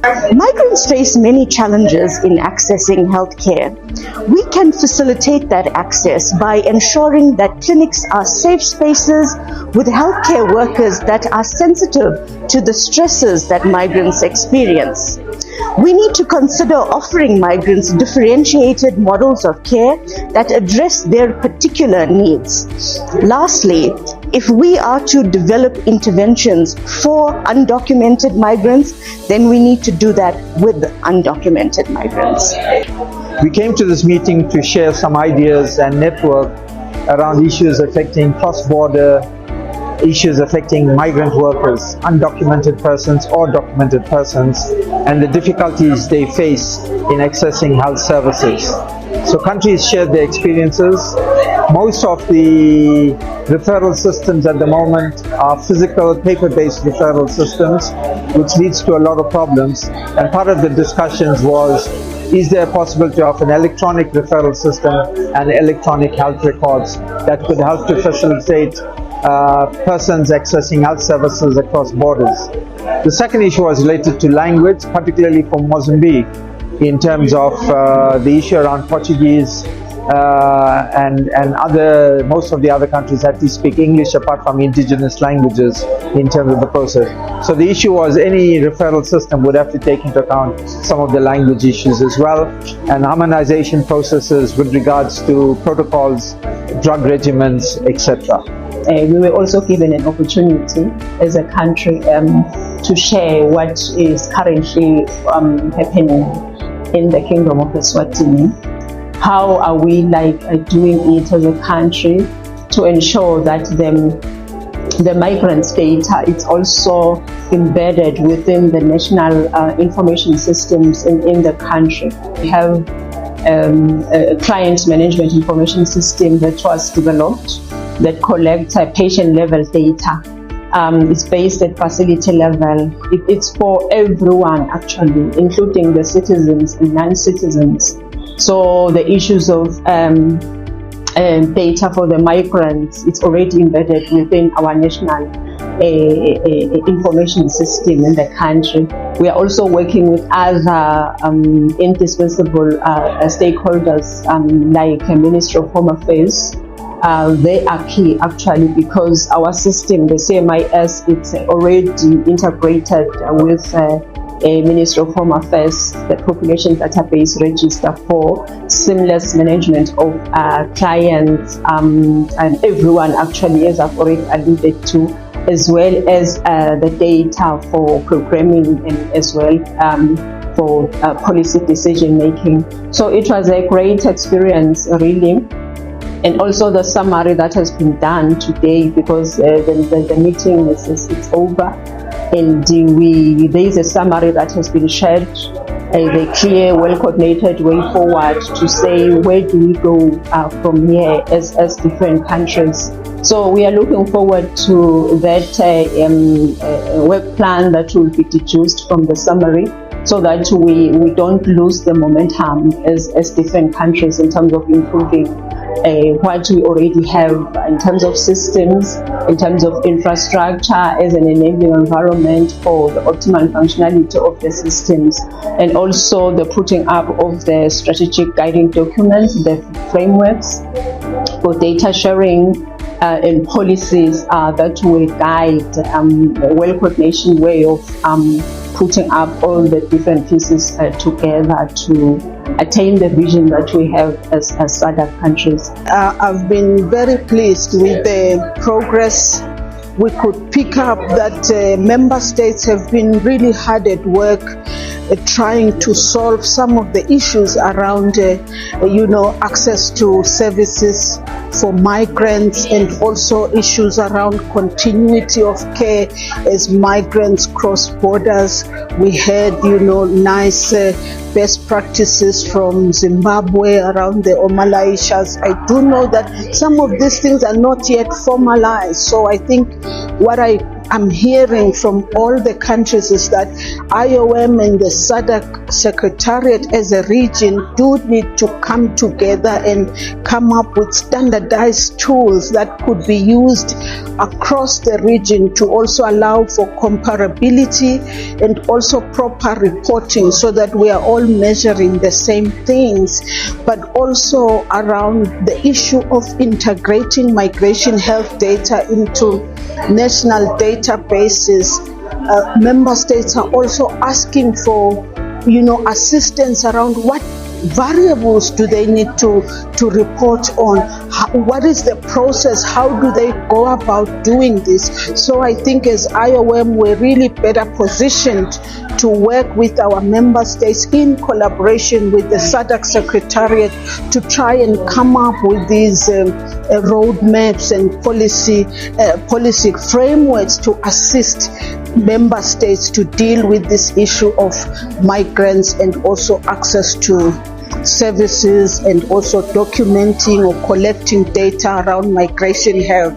Migrants face many challenges in accessing healthcare. We can facilitate that access by ensuring that clinics are safe spaces with healthcare workers that are sensitive to the stresses that migrants experience. We need to consider offering migrants differentiated models of care that address their particular needs. Lastly, if we are to develop interventions for undocumented migrants, then we need to do that with undocumented migrants. We came to this meeting to share some ideas and network around issues affecting cross-border issues affecting migrant workers, undocumented persons or documented persons, and the difficulties they face in accessing health services. So countries share their experiences. Most of the referral systems at the moment are physical, paper-based referral systems, which leads to a lot of problems. And part of the discussions was, is there possible to have an electronic referral system and electronic health records that could help to facilitate persons accessing health services across borders. The second issue was related to language, particularly for Mozambique, in terms of the issue around Portuguese and most of the other countries actually speak English apart from indigenous languages in terms of the process. So the issue was any referral system would have to take into account some of the language issues as well, and harmonization processes with regards to protocols, drug regimens, etc. We were also given an opportunity as a country to share what is currently happening in the Kingdom of Eswatini. How are we doing it as a country to ensure that the migrants' data is also embedded within the national information systems in the country. We have a client management information system that was developed that collects patient level data. It's based at facility level. It's for everyone actually, including the citizens and non-citizens. So the issues of data for the migrants, it's already embedded within our national information system in the country. We are also working with other indispensable stakeholders like the Ministry of Home Affairs. They are key actually because our system, the CMIS, it's already integrated with a Ministry of Home Affairs, the Population Database Register for seamless management of clients and everyone actually, as I've already alluded to, as well as the data for programming and as well for policy decision making. So it was a great experience really. And also the summary that has been done today, because the meeting is over, and there is a summary that has been shared, a clear, well-coordinated way forward to say where do we go from here as different countries. So we are looking forward to that work plan that will be deduced from the summary, so that we don't lose the momentum as different countries in terms of improving what we already have in terms of systems, in terms of infrastructure as an enabling environment for the optimal functionality of the systems, and also the putting up of the strategic guiding documents, the frameworks for data sharing and policies that will guide a well-coordination way of putting up all the different pieces together to attain the vision that we have as SADC countries. I've been very pleased with the progress. We could pick up that member states have been really hard at work trying to solve some of the issues around, access to services for migrants, and also issues around continuity of care as migrants cross borders. We had, nice best practices from Zimbabwe around the Omalaishas. I do know that some of these things are not yet formalized. So I think what I I'm hearing from all the countries is that IOM and the SADC Secretariat as a region do need to come together and come up with standardized tools that could be used across the region to also allow for comparability and also proper reporting, so that we are all measuring the same things, but also around the issue of integrating migration health data into national databases. Member states are also asking for, assistance around what variables do they need to report on, what is the process, how do they go about doing this. So I think as IOM we're really better positioned to work with our member states in collaboration with the SADC Secretariat to try and come up with these roadmaps and policy frameworks to assist member states to deal with this issue of migrants and also access to services and also documenting or collecting data around migration health.